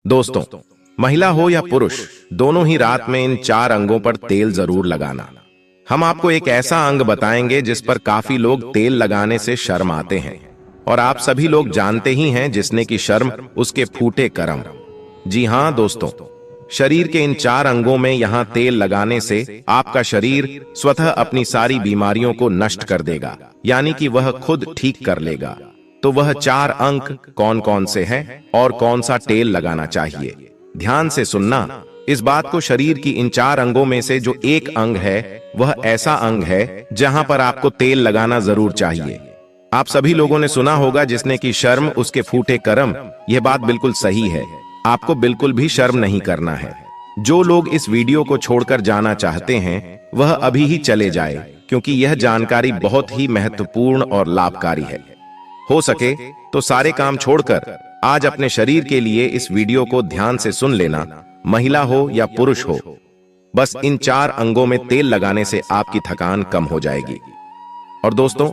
दोस्तों, महिला हो या पुरुष, दोनों ही रात में इन 4 अंगों पर तेल जरूर लगाना। हम आपको एक ऐसा अंग बताएंगे जिस पर काफी लोग तेल लगाने से शर्म आते हैं, और आप सभी लोग जानते ही हैं जिसने की शर्म उसके फूटे करम। जी हां दोस्तों, शरीर के इन 4 अंगों में यहां तेल लगाने से आपका शरीर स्वतः अपनी सारी बीमारियों को नष्ट कर देगा, यानी कि वह खुद ठीक कर लेगा। तो वह 4 अंग कौन कौन से हैं और कौन सा तेल लगाना चाहिए, ध्यान से सुनना। इस बात को, शरीर की इन 4 अंगों में से जो एक अंग है वह ऐसा अंग है जहां पर आपको तेल लगाना जरूर चाहिए। आप सभी लोगों ने सुना होगा जिसने की शर्म उसके फूटे करम। यह बात बिल्कुल सही है, आपको बिल्कुल भी शर्म नहीं करना है। जो लोग इस वीडियो को छोड़कर जाना चाहते हैं वह अभी ही चले जाए, क्योंकि यह जानकारी बहुत ही महत्वपूर्ण और लाभकारी है। हो सके तो सारे काम छोड़कर आज अपने शरीर के लिए इस वीडियो को ध्यान से सुन लेना, महिला हो या पुरुष हो। बस इन 4 अंगों में तेल लगाने से आपकी थकान कम हो जाएगी और दोस्तों,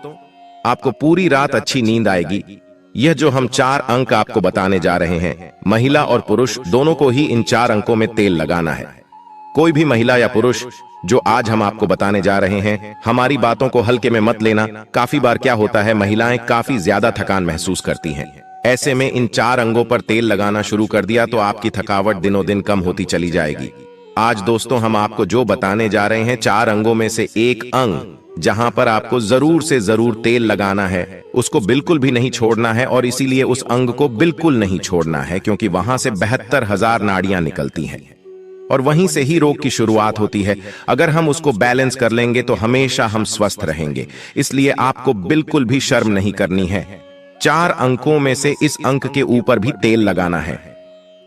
आपको पूरी रात अच्छी नींद आएगी। यह जो हम 4 अंक आपको बताने जा रहे हैं, महिला और पुरुष दोनों को ही इन 4 अंकों में तेल लगाना है। कोई भी महिला या पुरुष जो आज हम आपको बताने जा रहे हैं, हमारी बातों को हल्के में मत लेना। काफी बार क्या होता है, महिलाएं काफी ज्यादा थकान महसूस करती हैं। ऐसे में इन 4 अंगों पर तेल लगाना शुरू कर दिया तो आपकी थकावट दिनों दिन कम होती चली जाएगी। आज दोस्तों हम आपको जो बताने जा रहे हैं, 4 अंगों में से एक अंग जहां पर आपको जरूर से जरूर तेल लगाना है, उसको बिल्कुल भी नहीं छोड़ना है। और इसीलिए उस अंग को बिल्कुल नहीं छोड़ना है, क्योंकि वहां से 72,000 नाड़ियां निकलती हैं और वहीं से ही रोग की शुरुआत होती है। अगर हम उसको बैलेंस कर लेंगे तो हमेशा हम स्वस्थ रहेंगे। इसलिए आपको बिल्कुल भी शर्म नहीं करनी है। 4 अंकों में से इस अंक के ऊपर भी तेल लगाना है,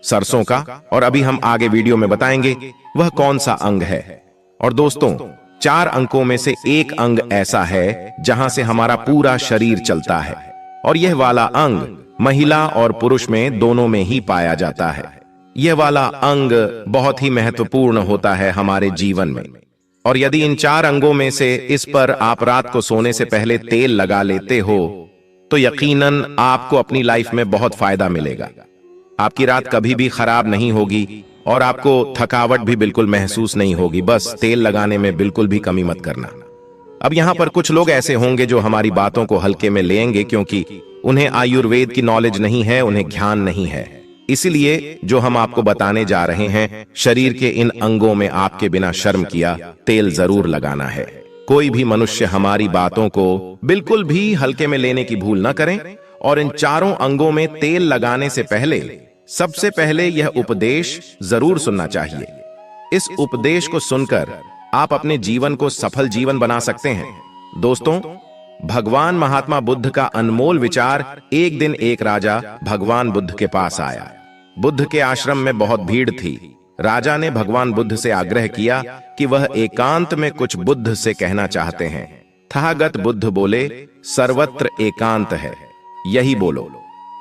सरसों का। और अभी हम आगे वीडियो में बताएंगे वह कौन सा अंग है। और दोस्तों, 4 अंकों में से एक अंग ऐसा है जहां से हमारा पूरा शरीर चलता है, और यह वाला अंग महिला और पुरुष में दोनों में ही पाया जाता है। यह वाला अंग बहुत ही महत्वपूर्ण होता है हमारे जीवन में, और यदि इन 4 अंगों में से इस पर आप रात को सोने से पहले तेल लगा लेते हो तो यकीनन आपको अपनी लाइफ में बहुत फायदा मिलेगा। आपकी रात कभी भी खराब नहीं होगी और आपको थकावट भी बिल्कुल महसूस नहीं होगी। बस तेल लगाने में बिल्कुल भी कमी मत करना। अब यहां पर कुछ लोग ऐसे होंगे जो हमारी बातों को हल्के में लेंगे, क्योंकि उन्हें आयुर्वेद की नॉलेज नहीं है, उन्हें ज्ञान नहीं है। इसलिए जो हम आपको बताने जा रहे हैं, शरीर के इन अंगों में आपके बिना शर्म किया तेल जरूर लगाना है। कोई भी मनुष्य हमारी बातों को बिल्कुल भी हल्के में लेने की भूल न करें। और इन 4 अंगों में तेल लगाने से पहले सबसे पहले यह उपदेश जरूर सुनना चाहिए। इस उपदेश को सुनकर आप अपने जीवन को सफल जीवन बना सकते हैं। दोस्तों, भगवान महात्मा बुद्ध का अनमोल विचार। एक दिन एक राजा भगवान बुद्ध के पास आया। बुद्ध के आश्रम में बहुत भीड़ थी। राजा ने भगवान बुद्ध से आग्रह किया कि वह एकांत में कुछ बुद्ध से कहना चाहते हैं। तथागत बुद्ध बोले, सर्वत्र एकांत है, यही बोलो।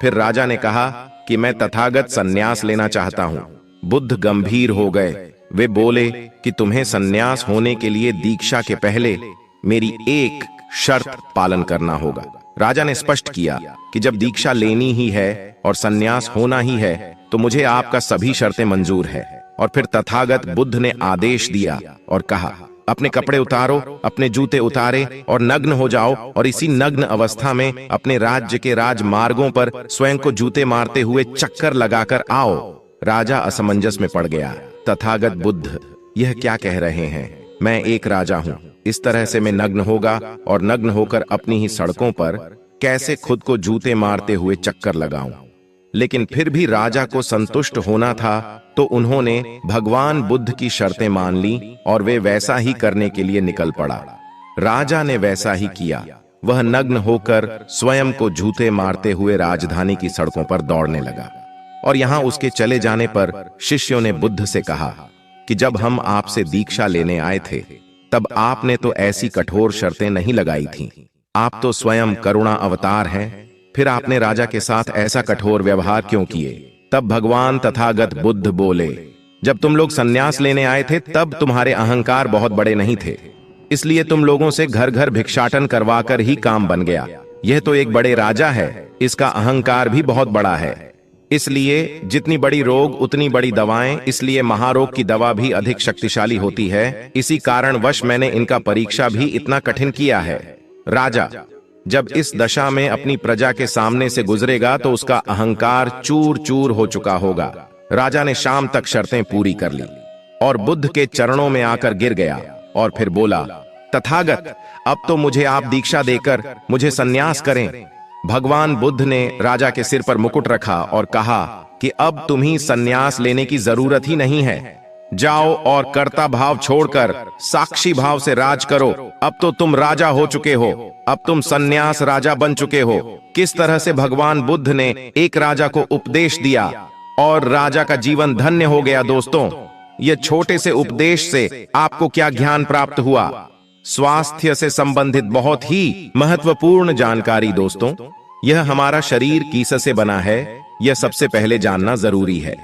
फिर राजा ने कहा कि मैं तथागत सन्यास लेना चाहता हूं। बुद्ध गंभीर हो गए। वे बोले कि तुम्हें सन्यास होने के लिए दीक्षा के पहले मेरी एक शर्त पालन करना होगा। राजा ने स्पष्ट किया कि जब दीक्षा लेनी ही है और सन्यास होना ही है तो मुझे आपका सभी शर्तें मंजूर है। और फिर तथागत बुद्ध ने आदेश दिया और कहा, अपने कपड़े उतारो, अपने जूते उतारे और नग्न हो जाओ, और इसी नग्न अवस्था में अपने राज्य के राजमार्गों पर स्वयं को जूते मारते हुए चक्कर लगाकर आओ। राजा असमंजस में पड़ गया। तथागत बुद्ध यह क्या कह रहे हैं? मैं एक राजा हूं, इस तरह से मैं नग्न होगा और नग्न होकर अपनी ही सड़कों पर कैसे खुद को जूते मारते हुए चक्कर लगाऊं? लेकिन फिर भी राजा को संतुष्ट होना था, तो उन्होंने भगवान बुद्ध की शर्तें मान ली और वे वैसा ही करने के लिए निकल पड़ा। राजा ने वैसा ही किया। वह नग्न होकर स्वयं को जूते मारते हुए राजधानी की सड़कों पर दौड़ने लगा। और यहां उसके चले जाने पर शिष्यों ने बुद्ध से कहा कि जब हम आपसे दीक्षा लेने आए थे तब आपने तो ऐसी कठोर शर्तें नहीं लगाई थीं। आप तो स्वयं करुणा अवतार हैं, फिर आपने राजा के साथ ऐसा कठोर व्यवहार क्यों किए? तब भगवान तथागत बुद्ध बोले, जब तुम लोग सन्यास लेने आए थे तब तुम्हारे अहंकार बहुत बड़े नहीं थे, इसलिए तुम लोगों से घर घर भिक्षाटन करवाकर ही काम बन गया। यह तो एक बड़े राजा है, इसका अहंकार भी बहुत बड़ा है। इसलिए जितनी बड़ी रोग उतनी बड़ी दवाएं, इसलिए महारोग की दवा भी अधिक शक्तिशाली होती है। इसी कारणवश मैंने इनका परीक्षा भी इतना कठिन किया है। राजा जब इस दशा में अपनी प्रजा के सामने से गुजरेगा तो उसका अहंकार चूर चूर हो चुका होगा। राजा ने शाम तक शर्तें पूरी कर ली और बुद्ध के चरणों में आकर गिर गया और फिर बोला, तथागत, अब तो मुझे आप दीक्षा देकर मुझे संन्यास करें। भगवान बुद्ध ने राजा के सिर पर मुकुट रखा और कहा कि अब तुम्हें संन्यास लेने की जरूरत ही नहीं है। जाओ और कर्ता भाव छोड़कर साक्षी भाव से राज करो। अब तो तुम राजा हो चुके हो, अब तुम संन्यास राजा बन चुके हो। किस तरह से भगवान बुद्ध ने एक राजा को उपदेश दिया और राजा का जीवन धन्य हो गया। दोस्तों, यह छोटे से उपदेश से आपको क्या ज्ञान प्राप्त हुआ? स्वास्थ्य से संबंधित बहुत ही महत्वपूर्ण जानकारी। दोस्तों, यह हमारा शरीर किससे बना है, यह सबसे पहले जानना जरूरी है।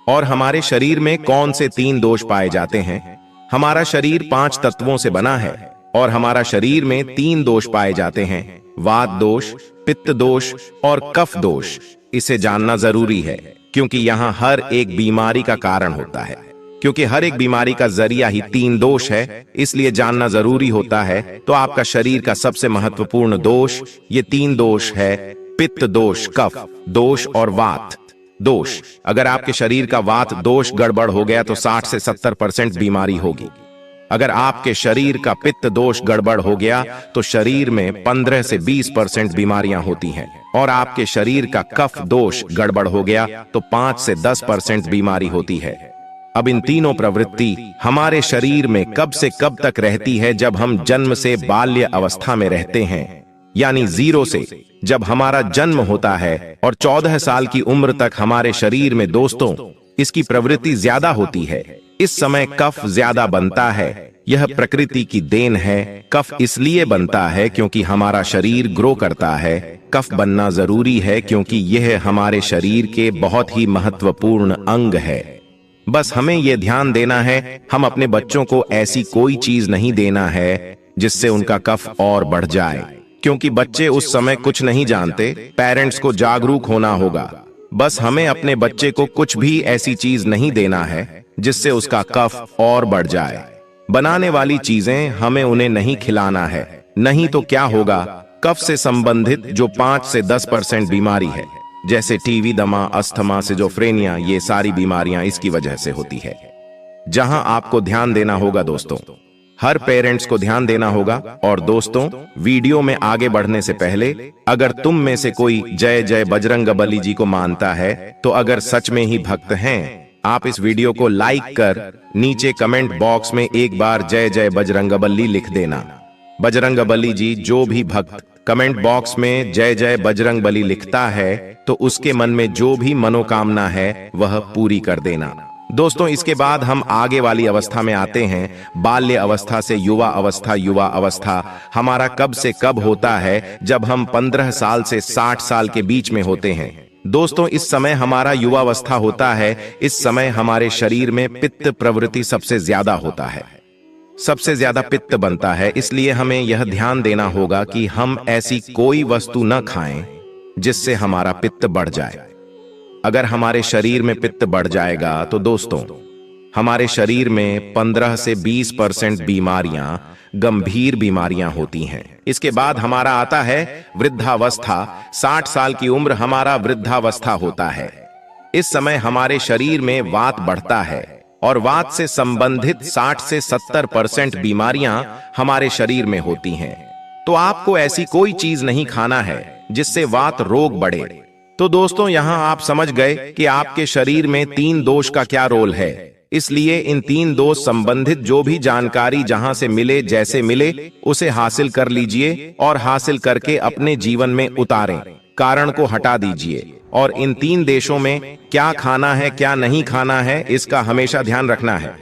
और हमारे शरीर में कौन से 3 दोष पाए जाते हैं? हमारा शरीर 5 तत्वों से बना है और हमारा शरीर में 3 दोष पाए जाते हैं, वात दोष, पित्त दोष और कफ दोष। इसे जानना जरूरी है क्योंकि यहां हर एक बीमारी का कारण होता है। क्योंकि हर एक बीमारी का जरिया ही 3 दोष है, इसलिए जानना जरूरी होता है। तो आपका शरीर का सबसे महत्वपूर्ण दोष ये 3 दोष है, पित्त दोष, कफ दोष और वात दोष। अगर आपके शरीर का वात दोष गड़बड़ हो गया तो 60 से 70% बीमारी होगी। अगर आपके शरीर का पित्त दोष गड़बड़ हो गया तो शरीर में 15 से 20% बीमारियां होती हैं। और आपके शरीर का कफ दोष गड़बड़ हो गया तो 5 से 10% बीमारी होती है। अब इन तीनों प्रवृत्ति हमारे शरीर में कब से कब तक रहती है? जब हम जन्म से बाल्य अवस्था में रहते हैं, यानी 0 से जब हमारा जन्म होता है और 14 साल की उम्र तक हमारे शरीर में दोस्तों इसकी प्रवृत्ति ज्यादा होती है। इस समय कफ ज्यादा बनता है। यह प्रकृति की देन है। कफ इसलिए बनता है क्योंकि हमारा शरीर ग्रो करता है। कफ बनना जरूरी है क्योंकि यह हमारे शरीर के बहुत ही महत्वपूर्ण अंग है। बस हमें यह ध्यान देना है, हम अपने बच्चों को ऐसी कोई चीज नहीं देना है जिससे उनका कफ और बढ़ जाए, क्योंकि बच्चे उस समय कुछ नहीं जानते। पेरेंट्स को जागरूक होना होगा। बस हमें अपने बच्चे को कुछ भी ऐसी चीज नहीं देना है जिससे उसका कफ और बढ़ जाए। बनाने वाली चीजें हमें उन्हें नहीं खिलाना है, नहीं तो क्या होगा? कफ से संबंधित जो 5 से 10% बीमारी है, जैसे टीवी, दमा, अस्थमा, सिजोफ्रेनिया, ये सारी बीमारियां इसकी वजह से होती है। जहां आपको ध्यान देना होगा दोस्तों, हर पेरेंट्स को ध्यान देना होगा। और दोस्तों, वीडियो में आगे बढ़ने से पहले अगर तुम में से कोई जय जय बजरंगबली जी को मानता है तो अगर सच में ही भक्त हैं, आप इस वीडियो को लाइक कर नीचे कमेंट बॉक्स में एक बार जय जय बजरंगबली लिख देना। बजरंगबली जी, जो भी भक्त कमेंट बॉक्स में जय जय बजरंगबली लिखता है तो उसके मन में जो भी मनोकामना है वह पूरी कर देना। दोस्तों, इसके बाद हम आगे वाली अवस्था में आते हैं। बाल्य अवस्था से युवा अवस्था। युवा अवस्था हमारा कब से कब होता है? जब हम 15 साल से 60 साल के बीच में होते हैं। दोस्तों, इस समय हमारा युवावस्था होता है। इस समय हमारे शरीर में पित्त प्रवृत्ति सबसे ज्यादा होता है, सबसे ज्यादा पित्त बनता है। इसलिए हमें यह ध्यान देना होगा कि हम ऐसी कोई वस्तु न खाएं जिससे हमारा पित्त बढ़ जाए। अगर हमारे शरीर में पित्त बढ़ जाएगा तो दोस्तों हमारे शरीर में 15 से 20% बीमारियां, गंभीर बीमारियां होती हैं। इसके बाद हमारा आता है वृद्धावस्था। 60 साल की उम्र हमारा वृद्धावस्था होता है। इस समय हमारे शरीर में वात बढ़ता है और वात से संबंधित 60 से 70% बीमारियां हमारे शरीर में होती हैं। तो आपको ऐसी कोई चीज नहीं खाना है जिससे वात रोग बढ़े। तो दोस्तों, यहां आप समझ गए कि आपके शरीर में 3 दोष का क्या रोल है। इसलिए इन 3 दोष संबंधित जो भी जानकारी जहां से मिले, जैसे मिले, उसे हासिल कर लीजिए और हासिल करके अपने जीवन में उतारें। कारण को हटा दीजिए और इन 3 देशों में क्या खाना है, क्या नहीं खाना है, इसका हमेशा ध्यान रखना है।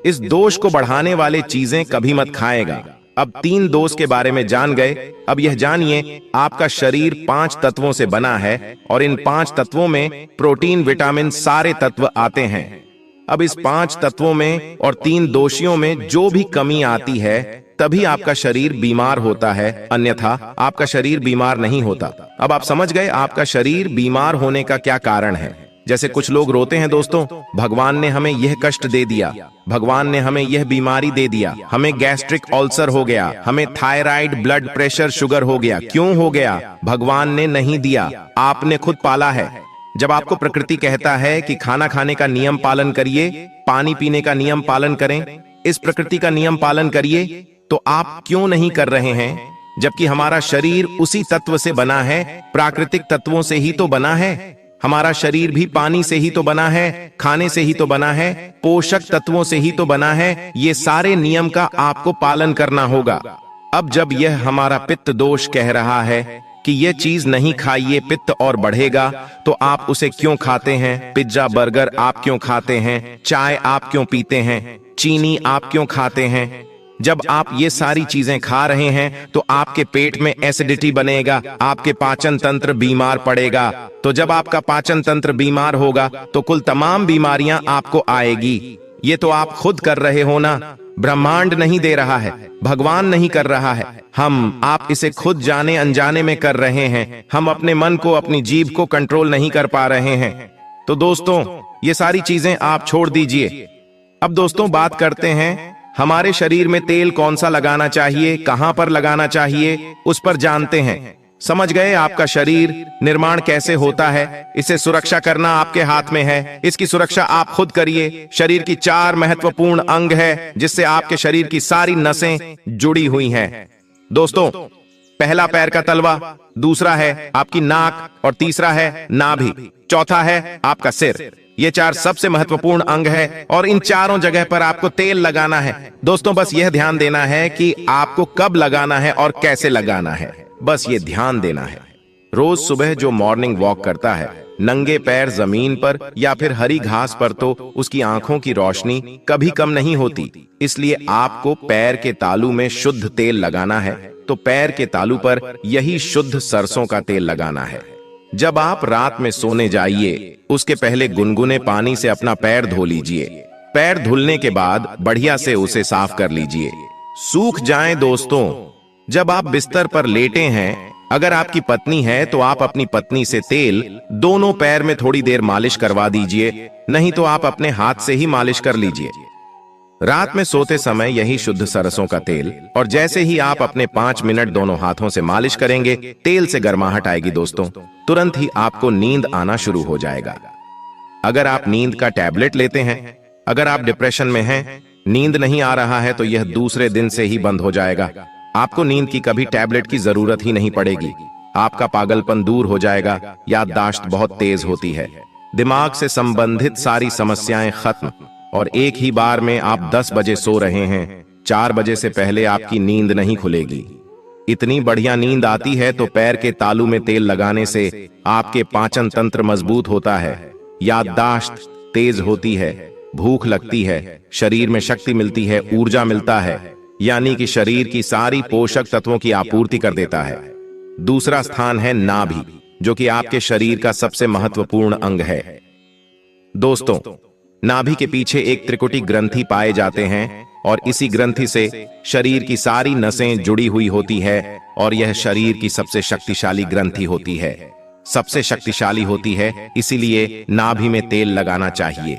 इस दोष को बढ़ाने वाले चीजें कभी मत खाएगा। अब 3 दोष के बारे में जान गए। अब यह जानिए, आपका शरीर 5 तत्वों से बना है और इन 5 तत्वों में प्रोटीन, विटामिन, सारे तत्व आते हैं। अब इस 5 तत्वों में और 3 दोषियों में जो भी कमी आती है तभी आपका शरीर बीमार होता है, अन्यथा आपका शरीर बीमार नहीं होता। अब आप समझ गए आपका शरीर बीमार होने का क्या कारण है। जैसे कुछ लोग रोते हैं दोस्तों, भगवान ने हमें यह कष्ट दे दिया, भगवान ने हमें यह बीमारी दे दिया, हमें गैस्ट्रिक अल्सर हो गया, हमें थायराइड, ब्लड प्रेशर, शुगर हो गया। क्यों हो गया? भगवान ने नहीं दिया, आपने खुद पाला है। जब आपको प्रकृति कहता है कि खाना खाने का नियम पालन करिए, पानी पीने का नियम पालन करें, इस प्रकृति का नियम पालन करिए, तो आप क्यों नहीं कर रहे हैं? जबकि हमारा शरीर उसी तत्व से बना है, प्राकृतिक तत्वों से ही तो बना है। हमारा शरीर भी पानी से ही तो बना है, खाने से ही तो बना है, पोषक तत्वों से ही तो बना है। ये सारे नियम का आपको पालन करना होगा। अब जब यह हमारा पित्त दोष कह रहा है कि यह चीज नहीं खाइए, पित्त और बढ़ेगा, तो आप उसे क्यों खाते हैं? पिज्जा, बर्गर आप क्यों खाते हैं? चाय आप क्यों पीते हैं? चीनी आप क्यों खाते हैं? जब आप ये सारी चीजें खा रहे हैं तो आपके पेट में एसिडिटी बनेगा, आपके पाचन तंत्र बीमार पड़ेगा। तो जब आपका पाचन तंत्र बीमार होगा तो कुल तमाम बीमारियां आपको आएगी। ये तो आप खुद कर रहे हो ना, ब्रह्मांड नहीं दे रहा है, भगवान नहीं कर रहा है, आप इसे खुद जाने अनजाने में कर रहे हैं। हम अपने मन को, अपनी जीभ को कंट्रोल नहीं कर पा रहे हैं। तो दोस्तों, ये सारी चीजें आप छोड़ दीजिए। अब दोस्तों बात करते हैं हमारे शरीर में तेल कौन सा लगाना चाहिए, कहां पर लगाना चाहिए, उस पर जानते हैं। समझ गए आपका शरीर निर्माण कैसे होता है? इसे सुरक्षा करना आपके हाथ में है। इसकी सुरक्षा आप खुद करिए। शरीर की 4 महत्वपूर्ण अंग है जिससे आपके शरीर की सारी नसें जुड़ी हुई हैं। दोस्तों, पहला पैर का तलवा, दूसरा है आपकी नाक और तीसरा है नाभि, चौथा है आपका सिर। ये 4 सबसे महत्वपूर्ण अंग है और इन चारों जगह पर आपको तेल लगाना है। दोस्तों, बस यह ध्यान देना है कि आपको कब लगाना है और कैसे लगाना है, बस ये ध्यान देना है। रोज सुबह जो मॉर्निंग वॉक करता है नंगे पैर जमीन पर या फिर हरी घास पर, तो उसकी आंखों की रोशनी कभी कम नहीं होती। इसलिए आपको पैर के तालू में शुद्ध तेल लगाना है। तो पैर के तालू पर यही शुद्ध सरसों का तेल लगाना है। जब आप रात में सोने जाइए उसके पहले गुनगुने पानी से अपना पैर धो लीजिए। पैर धुलने के बाद बढ़िया से उसे साफ कर लीजिए, सूख जाएं। दोस्तों, जब आप बिस्तर पर लेटे हैं, अगर आपकी पत्नी है तो आप अपनी पत्नी से तेल दोनों पैर में थोड़ी देर मालिश करवा दीजिए, नहीं तो आप अपने हाथ से ही मालिश कर लीजिए। रात में सोते समय यही शुद्ध सरसों का तेल, और जैसे ही आप अपने 5 मिनट दोनों हाथों से मालिश करेंगे, तेल से गर्माहट आएगी दोस्तों, तुरंत ही आपको नींद आना शुरू हो जाएगा। अगर आप नींद का टैबलेट लेते हैं, अगर आप डिप्रेशन में हैं, नींद नहीं आ रहा है, तो यह दूसरे दिन से ही बंद हो जाएगा। आपको नींद की कभी टैबलेट की जरूरत ही नहीं पड़ेगी। आपका पागलपन दूर हो जाएगा। याददाश्त बहुत तेज होती है, दिमाग से संबंधित सारी समस्याएं खत्म, और एक ही बार में आप 10 बजे सो रहे हैं, 4 बजे से पहले आपकी नींद नहीं खुलेगी। इतनी बढ़िया नींद आती है। तो पैर के तालू में तेल लगाने से आपके पाचन तंत्र मजबूत होता है, याददाश्त तेज होती है, भूख लगती है, शरीर में शक्ति मिलती है, ऊर्जा मिलता है, यानी कि शरीर की सारी पोषक तत्वों की आपूर्ति कर देता है। दूसरा स्थान है नाभि, जो कि आपके शरीर का सबसे महत्वपूर्ण अंग है। दोस्तों, नाभि के पीछे एक त्रिकुटी ग्रंथि पाए जाते हैं, और इसी ग्रंथि से शरीर की सारी नसें जुड़ी हुई होती है, और यह शरीर की सबसे शक्तिशाली ग्रंथि होती है, सबसे शक्तिशाली होती है। इसीलिए नाभि में तेल लगाना चाहिए।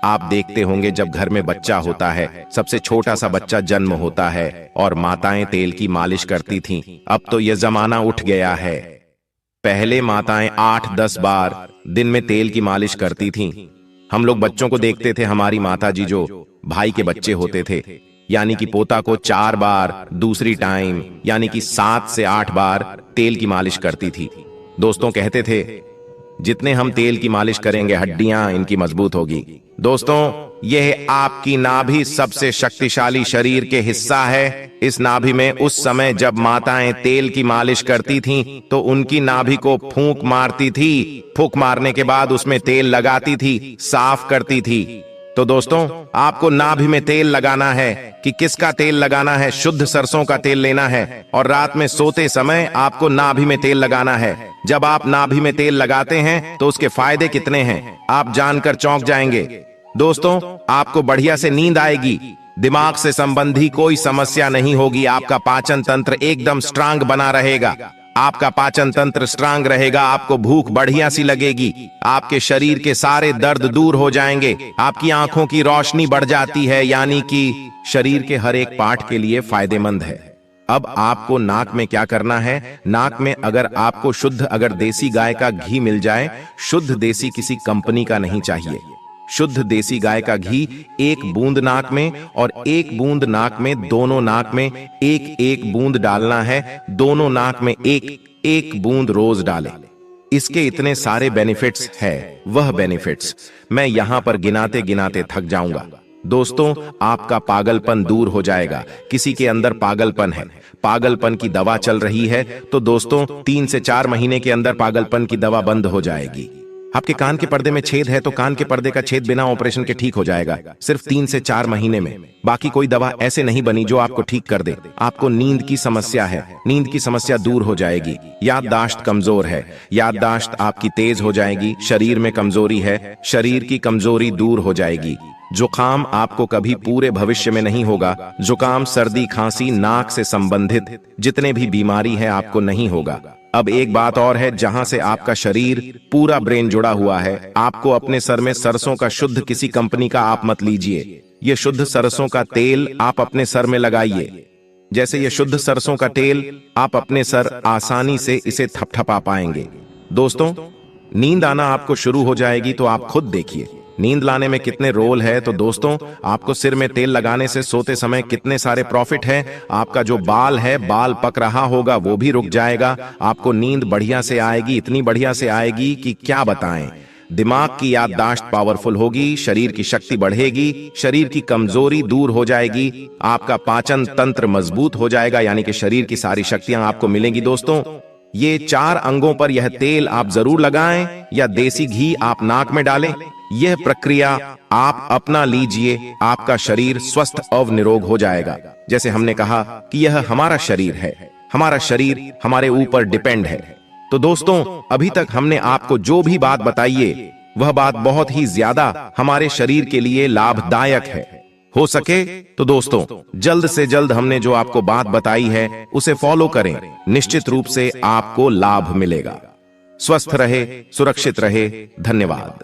आप देखते होंगे जब घर में बच्चा होता है, सबसे छोटा सा बच्चा जन्म होता है और माताएं तेल की मालिश करती थीं। अब तो यह जमाना उठ गया है। पहले माताएं 8-10 बार दिन में तेल की मालिश करती थीं। हम लोग बच्चों को देखते थे, हमारी माता जी जो भाई के बच्चे होते थे, यानी कि पोता को 4 बार दूसरी टाइम यानी कि 7 से 8 बार तेल की मालिश करती थी। दोस्तों, कहते थे जितने हम तेल की मालिश करेंगे हड्डियां इनकी मजबूत होगी। दोस्तों, यह आपकी नाभि सबसे शक्तिशाली शरीर के हिस्सा है। इस नाभि में उस समय जब माताएं तेल की मालिश करती थीं, तो उनकी नाभि को फूंक मारती थी। फूंक मारने के बाद उसमें तेल लगाती थी, साफ करती थी। तो दोस्तों, आपको नाभि में तेल लगाना है। कि किसका तेल लगाना है? शुद्ध सरसों का तेल लेना है, और रात में सोते समय आपको नाभि में तेल लगाना है। जब आप नाभि में तेल लगाते हैं तो उसके फायदे कितने हैं आप जानकर चौंक जाएंगे। दोस्तों, आपको बढ़िया से नींद आएगी, दिमाग से संबंधी कोई समस्या नहीं होगी, आपका पाचन तंत्र एकदम स्ट्रांग बना रहेगा, आपका पाचन तंत्र स्ट्रांग रहेगा, आपको भूख बढ़िया सी लगेगी, आपके शरीर के सारे दर्द दूर हो जाएंगे, आपकी आंखों की रोशनी बढ़ जाती है, यानी कि शरीर के हर एक पार्ट के लिए फायदेमंद है। अब आपको नाक में क्या करना है? नाक में अगर आपको शुद्ध अगर देसी गाय का घी मिल जाए, शुद्ध देसी किसी कंपनी का नहीं चाहिए, शुद्ध देसी गाय का घी 1 बूंद नाक में और 1 बूंद नाक में, दोनों नाक में 1-1 बूंद डालना है, दोनों नाक में 1-1 बूंद रोज डालें। इसके इतने सारे बेनिफिट्स है, वह बेनिफिट्स मैं यहां पर गिनाते गिनाते थक जाऊंगा। दोस्तों, आपका पागलपन दूर हो जाएगा। किसी के अंदर पागलपन है, पागलपन की दवा चल रही है, तो दोस्तों 3 से 4 महीने के अंदर पागलपन की दवा बंद हो जाएगी। आपके कान के पर्दे में छेद है, तो कान के पर्दे का छेद बिना ऑपरेशन के ठीक हो जाएगा, सिर्फ 3 से 4 महीने में। बाकी कोई दवा ऐसे नहीं बनी जो आपको ठीक कर दे। आपको नींद की समस्या है, नींद की समस्या दूर हो जाएगी। याददाश्त कमजोर है, याददाश्त आपकी तेज हो जाएगी। शरीर में कमजोरी है, शरीर की कमजोरी दूर हो जाएगी। जुकाम आपको कभी पूरे भविष्य में नहीं होगा। जुकाम, सर्दी, खांसी, नाक से संबंधित जितने भी बीमारी है आपको नहीं होगा। अब एक बात और है, जहां से आपका शरीर पूरा ब्रेन जुड़ा हुआ है, आपको अपने सर में सरसों का शुद्ध किसी कंपनी का आप मत लीजिए। ये शुद्ध सरसों का तेल आप अपने सर में लगाइए। जैसे ये शुद्ध सरसों का तेल आप अपने सर आसानी से इसे थपथपा पाएंगे। दोस्तों, नींद आना आपको शुरू हो जाएगी, तो आप खुद देखिए नींद लाने में कितने रोल है। तो दोस्तों, आपको सिर में तेल लगाने से सोते समय कितने सारे प्रॉफिट है। आपका जो बाल है, बाल पक रहा होगा वो भी रुक जाएगा। आपको नींद बढ़िया से आएगी, इतनी बढ़िया से आएगी कि क्या बताएं। दिमाग की याददाश्त पावरफुल होगी, शरीर की शक्ति बढ़ेगी, शरीर की कमजोरी दूर हो जाएगी, आपका पाचन तंत्र मजबूत हो जाएगा, यानी कि शरीर की सारी शक्तियां आपको मिलेंगी। दोस्तों, ये 4 अंगों पर यह तेल आप जरूर लगाएं या देसी घी आप नाक में डालें। यह प्रक्रिया आप अपना लीजिए, आपका शरीर स्वस्थ और निरोग हो जाएगा। जैसे हमने कहा कि यह हमारा शरीर है, हमारा शरीर हमारे ऊपर डिपेंड है। तो दोस्तों, अभी तक हमने आपको जो भी बात बताई है, वह बात बहुत ही ज्यादा हमारे शरीर के लिए लाभदायक है। हो सके तो दोस्तों, जल्द से जल्द हमने जो आपको बात बताई है उसे फॉलो करें, निश्चित रूप से आपको लाभ मिलेगा। स्वस्थ रहे, सुरक्षित रहे। धन्यवाद।